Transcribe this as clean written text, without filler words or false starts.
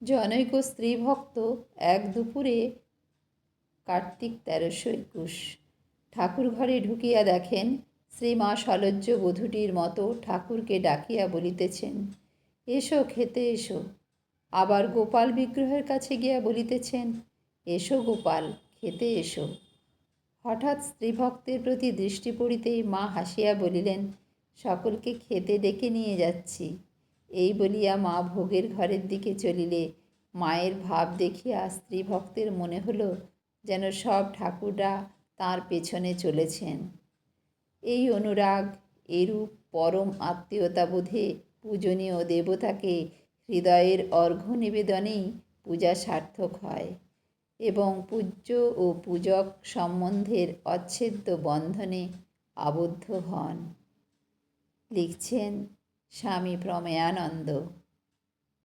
জনৈক স্ত্রীভক্ত এক দুপুরে কার্তিক 1321 ঠাকুর ঘরে ঢুকিয়া দেখেন শ্রীমা সলজ্জ বধূটির মতো ঠাকুরকে ডাকিয়া বলিতেছেন, এসো খেতে এসো। আবার গোপাল বিগ্রহের কাছে গিয়া বলিতেছেন, এসো গোপাল খেতে এসো। হঠাৎ স্ত্রীভক্তের প্রতি দৃষ্টি পড়িতেই মা হাসিয়া বলিলেন, সকলকে খেতে ডেকে নিয়ে যাচ্ছি। এই বলিয়া মা ভোগের ঘরের দিকে চলিলে মায়ের ভাব দেখিয়া স্ত্রীভক্তের মনে হলো যেন সব ঠাকুররা তাঁর পেছনে চলেছেন। এই অনুরাগ, এরূপ পরম আত্মীয়তাবোধে পূজনীয় দেবতাকে হৃদয়ের অর্ঘ্য নিবেদনেই পূজা সার্থক হয় এবং পূজ্য ও পূজক সম্বন্ধের অচ্ছেদ্য বন্ধনে আবদ্ধ হন। লিখছেন স্বামী প্রমেয়ানন্দ।